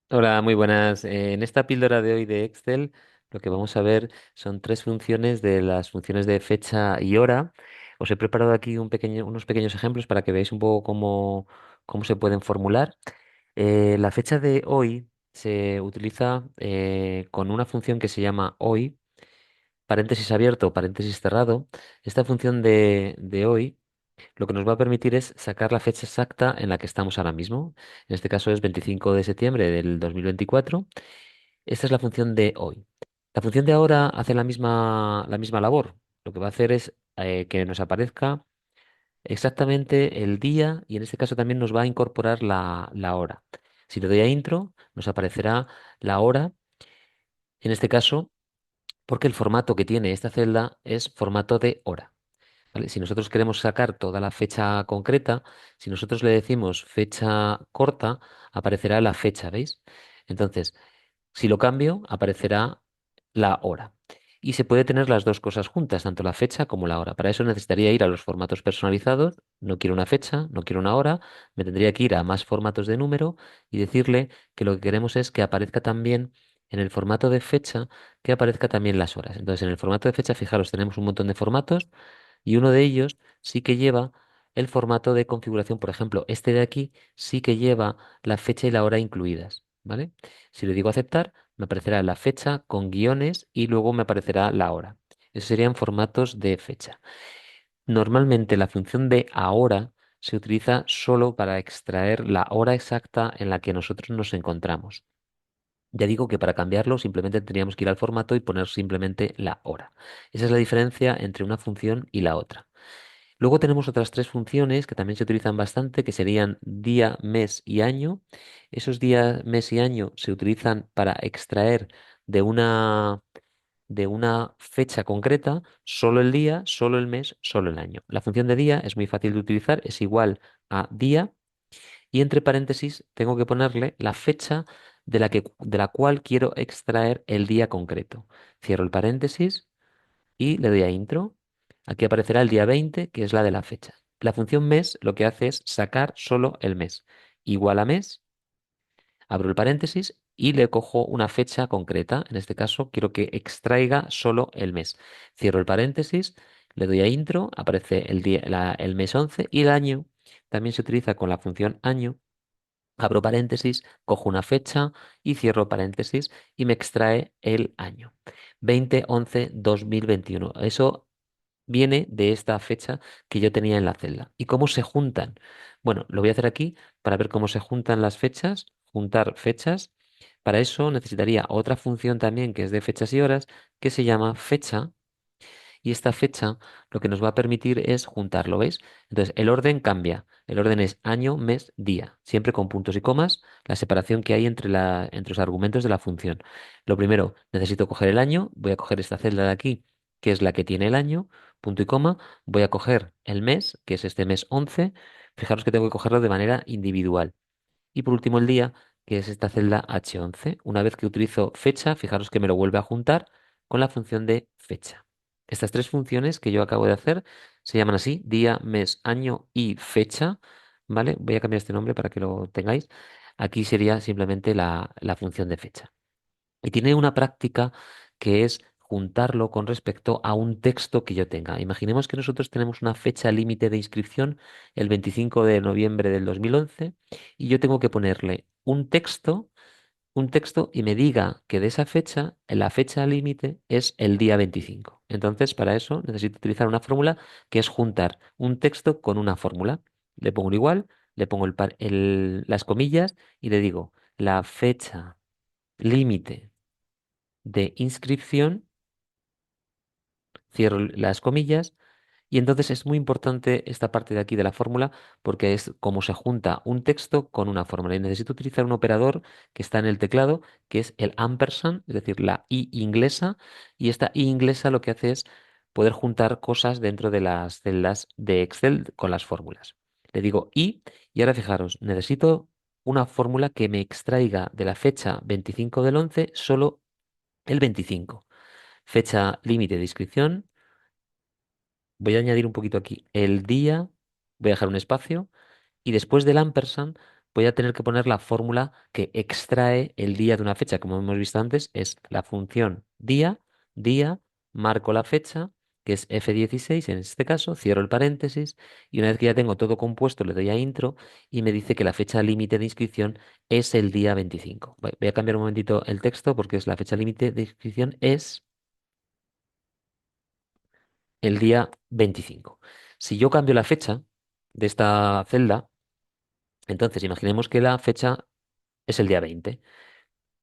Hola, muy buenas. En esta píldora de hoy de Excel, lo que vamos a ver son tres funciones de las funciones de fecha y hora. Os he preparado aquí unos pequeños ejemplos para que veáis un poco cómo se pueden formular. La fecha de hoy se utiliza con una función que se llama hoy, paréntesis abierto, paréntesis cerrado. Esta función de hoy lo que nos va a permitir es sacar la fecha exacta en la que estamos ahora mismo. En este caso es 25 de septiembre del 2024. Esta es la función de hoy. La función de ahora hace la misma labor. Lo que va a hacer es que nos aparezca exactamente el día y en este caso también nos va a incorporar la hora. Si le doy a intro, nos aparecerá la hora, en este caso, porque el formato que tiene esta celda es formato de hora. ¿Vale? Si nosotros queremos sacar toda la fecha concreta, si nosotros le decimos fecha corta, aparecerá la fecha, ¿veis? Entonces, si lo cambio, aparecerá la hora. Y se puede tener las dos cosas juntas, tanto la fecha como la hora. Para eso necesitaría ir a los formatos personalizados. No quiero una fecha, no quiero una hora. Me tendría que ir a más formatos de número y decirle que lo que queremos es que aparezca también en el formato de fecha, que aparezca también las horas. Entonces, en el formato de fecha, fijaros, tenemos un montón de formatos y uno de ellos sí que lleva el formato de configuración. Por ejemplo, este de aquí sí que lleva la fecha y la hora incluidas, ¿vale? Si le digo aceptar, me aparecerá la fecha con guiones y luego me aparecerá la hora. Esos serían formatos de fecha. Normalmente la función de ahora se utiliza solo para extraer la hora exacta en la que nosotros nos encontramos. Ya digo que para cambiarlo simplemente tendríamos que ir al formato y poner simplemente la hora. Esa es la diferencia entre una función y la otra. Luego tenemos otras tres funciones que también se utilizan bastante, que serían día, mes y año. Esos día, mes y año se utilizan para extraer de una fecha concreta solo el día, solo el mes, solo el año. La función de día es muy fácil de utilizar, es igual a día y entre paréntesis tengo que ponerle la fecha de la cual quiero extraer el día concreto. Cierro el paréntesis y le doy a intro. Aquí aparecerá el día 20, que es la de la fecha. La función mes lo que hace es sacar solo el mes. Igual a mes, abro el paréntesis y le cojo una fecha concreta. En este caso, quiero que extraiga solo el mes. Cierro el paréntesis, le doy a intro, aparece el mes 11 y el año. También se utiliza con la función año. Abro paréntesis, cojo una fecha y cierro paréntesis y me extrae el año. 20-11-2021. Eso viene de esta fecha que yo tenía en la celda. ¿Y cómo se juntan? Bueno, lo voy a hacer aquí para ver cómo se juntan las fechas, juntar fechas. Para eso necesitaría otra función también que es de fechas y horas que se llama fecha y esta fecha lo que nos va a permitir es juntarlo, ¿veis? Entonces, el orden cambia. El orden es año, mes, día, siempre con puntos y comas, la separación que hay entre los argumentos de la función. Lo primero, necesito coger el año, voy a coger esta celda de aquí, que es la que tiene el año, punto y coma, voy a coger el mes, que es este mes 11. Fijaros que tengo que cogerlo de manera individual. Y por último, el día, que es esta celda H11. Una vez que utilizo fecha, fijaros que me lo vuelve a juntar con la función de fecha. Estas tres funciones que yo acabo de hacer se llaman así, día, mes, año y fecha, ¿vale? Voy a cambiar este nombre para que lo tengáis. Aquí sería simplemente la función de fecha. Y tiene una práctica que es juntarlo con respecto a un texto que yo tenga. Imaginemos que nosotros tenemos una fecha límite de inscripción el 25 de noviembre del 2011 y yo tengo que ponerle un texto y me diga que de esa fecha, la fecha límite es el día 25. Entonces, para eso necesito utilizar una fórmula que es juntar un texto con una fórmula. Le pongo un igual, le pongo las comillas y le digo la fecha límite de inscripción, cierro las comillas, y entonces es muy importante esta parte de aquí de la fórmula porque es como se junta un texto con una fórmula. Y necesito utilizar un operador que está en el teclado, que es el ampersand, es decir, la i inglesa, y esta i inglesa lo que hace es poder juntar cosas dentro de las celdas de Excel con las fórmulas. Le digo y ahora fijaros, necesito una fórmula que me extraiga de la fecha 25 del 11 solo el 25. Fecha límite de inscripción. Voy a añadir un poquito aquí el día. Voy a dejar un espacio. Y después del ampersand voy a tener que poner la fórmula que extrae el día de una fecha. Como hemos visto antes, es la función día, día, marco la fecha, que es F16 en este caso, cierro el paréntesis y una vez que ya tengo todo compuesto le doy a intro y me dice que la fecha límite de inscripción es el día 25. Voy a cambiar un momentito el texto porque es la fecha límite de inscripción es el día 25. Si yo cambio la fecha de esta celda, entonces imaginemos que la fecha es el día 20.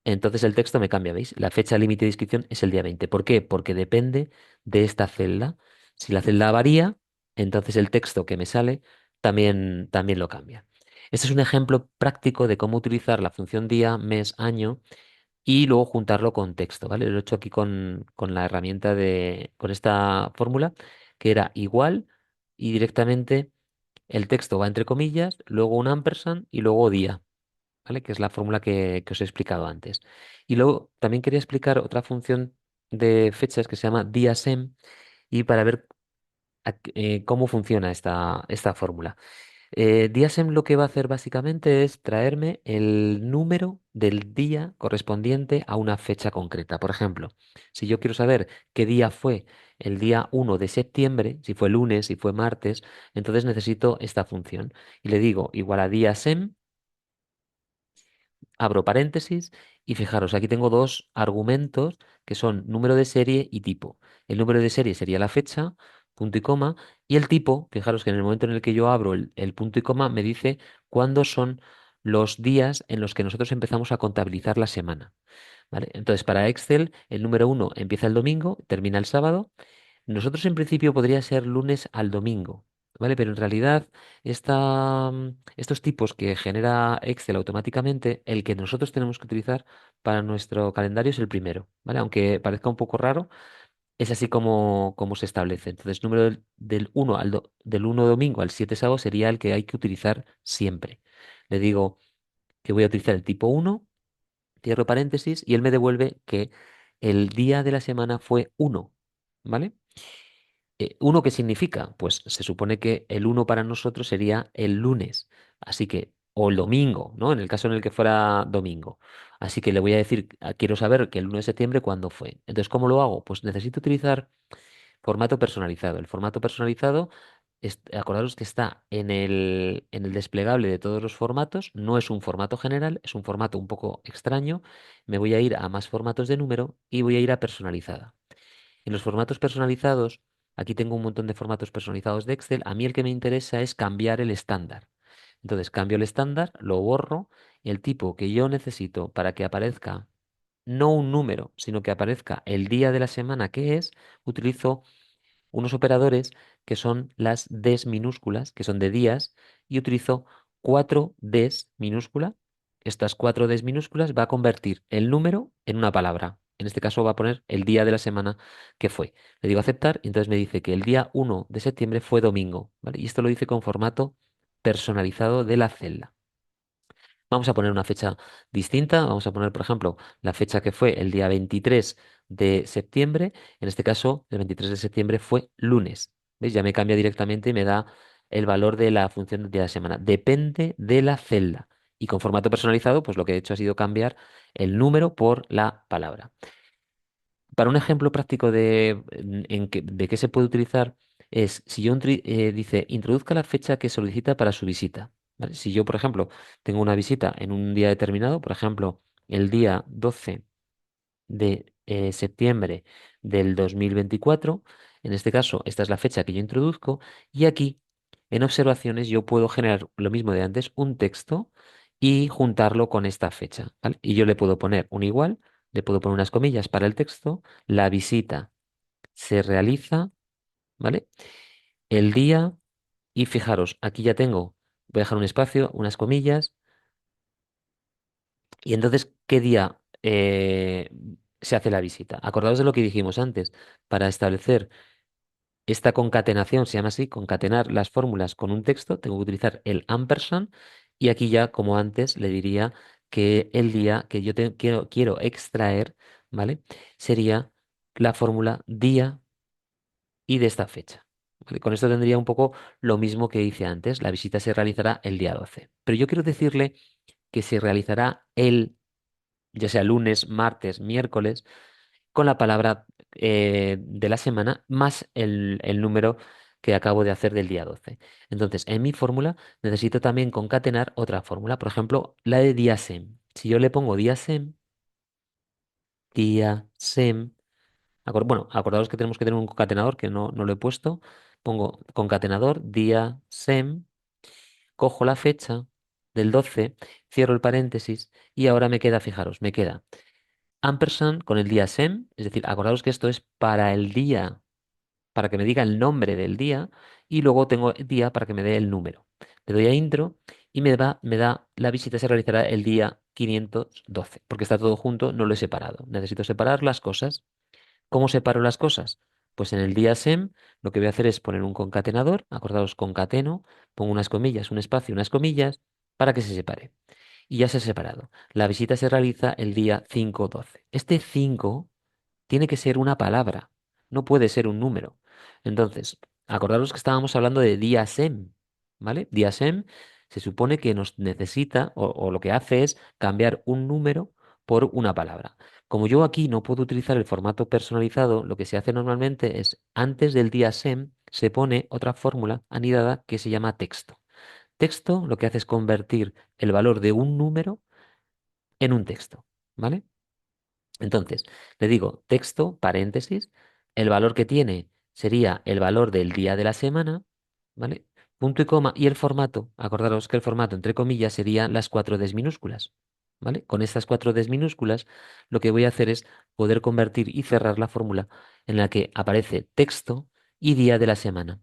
Entonces el texto me cambia, ¿veis? La fecha límite de inscripción es el día 20. ¿Por qué? Porque depende de esta celda. Si la celda varía, entonces el texto que me sale también lo cambia. Este es un ejemplo práctico de cómo utilizar la función día, mes, año y luego juntarlo con texto, ¿vale? Lo he hecho aquí con la herramienta con esta fórmula, que era igual y directamente el texto va entre comillas, luego un ampersand y luego día. ¿Vale? Que es la fórmula que os he explicado antes. Y luego también quería explicar otra función de fechas que se llama diasem y para ver cómo funciona esta fórmula. Diasem lo que va a hacer básicamente es traerme el número del día correspondiente a una fecha concreta. Por ejemplo, si yo quiero saber qué día fue el día 1 de septiembre, si fue lunes, si fue martes, entonces necesito esta función. Y le digo igual a diasem, abro paréntesis y fijaros, aquí tengo dos argumentos que son número de serie y tipo. El número de serie sería la fecha, punto y coma, y el tipo, fijaros que en el momento en el que yo abro el punto y coma me dice cuándo son los días en los que nosotros empezamos a contabilizar la semana. ¿Vale? Entonces, para Excel, el número uno empieza el domingo, termina el sábado. Nosotros en principio podría ser lunes al domingo, ¿vale? Pero en realidad estos tipos que genera Excel automáticamente, el que nosotros tenemos que utilizar para nuestro calendario es el primero, ¿vale? Aunque parezca un poco raro, es así como se establece. Entonces, número del 1 del 1 domingo al 7 sábado sería el que hay que utilizar siempre. Le digo que voy a utilizar el tipo uno, cierro paréntesis, y él me devuelve que el día de la semana fue uno, ¿vale? ¿Uno qué significa? Pues se supone que el uno para nosotros sería el lunes, así que, o el domingo, ¿no? En el caso en el que fuera domingo. Así que le voy a decir, quiero saber que el 1 de septiembre, ¿cuándo fue? Entonces, ¿cómo lo hago? Pues necesito utilizar formato personalizado. El formato personalizado, acordaros que está en el desplegable de todos los formatos, no es un formato general, es un formato un poco extraño. Me voy a ir a más formatos de número y voy a ir a personalizada. En los formatos personalizados, aquí tengo un montón de formatos personalizados de Excel. A mí el que me interesa es cambiar el estándar. Entonces cambio el estándar, lo borro, y el tipo que yo necesito para que aparezca no un número, sino que aparezca el día de la semana que es, utilizo unos operadores que son las Ds minúsculas, que son de días, y utilizo cuatro Ds minúscula. Estas cuatro Ds minúsculas va a convertir el número en una palabra. En este caso va a poner el día de la semana que fue. Le digo aceptar y entonces me dice que el día 1 de septiembre fue domingo, ¿vale? Y esto lo dice con formato personalizado de la celda. Vamos a poner una fecha distinta. Vamos a poner, por ejemplo, la fecha que fue el día 23 de septiembre. En este caso, el 23 de septiembre fue lunes. ¿Veis? Ya me cambia directamente y me da el valor de la función del día de la semana. Depende de la celda. Y con formato personalizado, pues lo que he hecho ha sido cambiar el número por la palabra. Para un ejemplo práctico de qué se puede utilizar es, si yo dice, introduzca la fecha que solicita para su visita. ¿Vale? Si yo, por ejemplo, tengo una visita en un día determinado, por ejemplo, el día 12 de septiembre del 2024, en este caso, esta es la fecha que yo introduzco, y aquí, en observaciones, yo puedo generar lo mismo de antes, un texto y juntarlo con esta fecha, ¿vale? Y yo le puedo poner un igual, le puedo poner unas comillas para el texto, la visita se realiza, ¿vale? El día, y fijaros, aquí ya tengo, voy a dejar un espacio, unas comillas, y entonces, ¿qué día se hace la visita? Acordaos de lo que dijimos antes, para establecer esta concatenación, se llama así, concatenar las fórmulas con un texto, tengo que utilizar el ampersand y aquí ya, como antes, le diría que el día que yo quiero extraer, ¿vale? Sería la fórmula día y de esta fecha. ¿vale? Con esto tendría un poco lo mismo que hice antes. La visita se realizará el día 12. Pero yo quiero decirle que se realizará ya sea lunes, martes, miércoles, con la palabra de la semana más el número que acabo de hacer del día 12. Entonces, en mi fórmula necesito también concatenar otra fórmula, por ejemplo, la de día sem. Si yo le pongo día sem, bueno, acordaos que tenemos que tener un concatenador que no lo he puesto. Pongo concatenador, día sem, cojo la fecha del 12, cierro el paréntesis y ahora me queda, fijaros, me queda ampersand con el día sem, es decir, acordaos que esto es para el día, para que me diga el nombre del día, y luego tengo el día para que me dé el número. Le doy a intro y me da, la visita se realizará el día 512, porque está todo junto, no lo he separado. Necesito separar las cosas. ¿Cómo separo las cosas? Pues en el día sem lo que voy a hacer es poner un concatenador, acordaos, concateno, pongo unas comillas, un espacio, unas comillas, para que se separe. Y ya se ha separado. La visita se realiza el día 512. Este 5 tiene que ser una palabra, no puede ser un número. Entonces, acordaros que estábamos hablando de DIASEM, ¿vale? DIASEM se supone que nos necesita o lo que hace es cambiar un número por una palabra. Como yo aquí no puedo utilizar el formato personalizado, lo que se hace normalmente es antes del DIASEM se pone otra fórmula anidada que se llama texto. Texto lo que hace es convertir el valor de un número en un texto, ¿vale? Entonces, le digo texto, paréntesis, el valor que tiene sería el valor del día de la semana, ¿vale? Punto y coma, y el formato, acordaros que el formato, entre comillas, serían las cuatro D minúsculas, ¿vale? Con estas cuatro D minúsculas, lo que voy a hacer es poder convertir y cerrar la fórmula en la que aparece texto y día de la semana.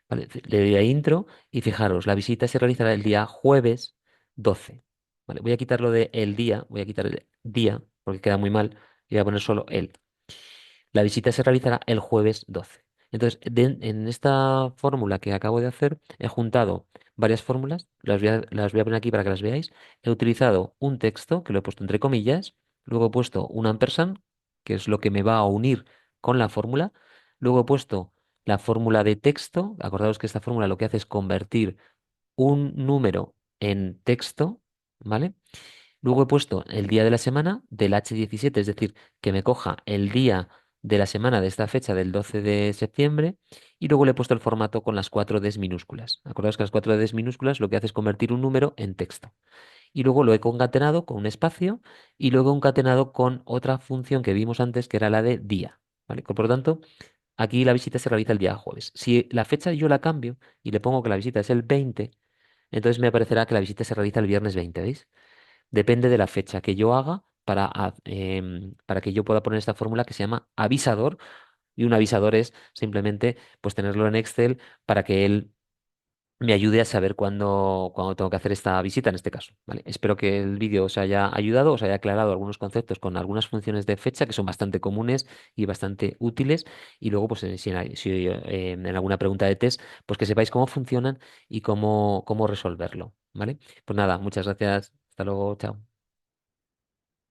¿Vale? Le doy a intro y fijaros, la visita se realizará el día jueves 12. ¿Vale? Voy a quitarlo de el día, voy a quitar el día porque queda muy mal y voy a poner solo el. La visita se realizará el jueves 12. Entonces, en esta fórmula que acabo de hacer, he juntado varias fórmulas, las voy a poner aquí para que las veáis. He utilizado un texto que lo he puesto entre comillas, luego he puesto un ampersand, que es lo que me va a unir con la fórmula, luego he puesto la fórmula de texto, acordaos que esta fórmula lo que hace es convertir un número en texto, ¿vale? Luego he puesto el día de la semana del H17, es decir, que me coja el día de la semana de esta fecha del 12 de septiembre y luego le he puesto el formato con las cuatro Ds minúsculas. Acordaos que las cuatro Ds minúsculas lo que hace es convertir un número en texto. Y luego lo he concatenado con un espacio y luego he concatenado con otra función que vimos antes que era la de día. ¿Vale? Por lo tanto, aquí la visita se realiza el día jueves. Si la fecha yo la cambio y le pongo que la visita es el 20, entonces me aparecerá que la visita se realiza el viernes 20, ¿veis? Depende de la fecha que yo haga para que yo pueda poner esta fórmula que se llama avisador. Y un avisador es simplemente pues tenerlo en Excel para que él me ayude a saber cuándo tengo que hacer esta visita en este caso, ¿vale? Espero que el vídeo os haya ayudado, os haya aclarado algunos conceptos con algunas funciones de fecha que son bastante comunes y bastante útiles. Y luego, pues, si en alguna pregunta de test, pues que sepáis cómo funcionan y cómo resolverlo, ¿vale? Pues nada, muchas gracias. Hasta luego, chao.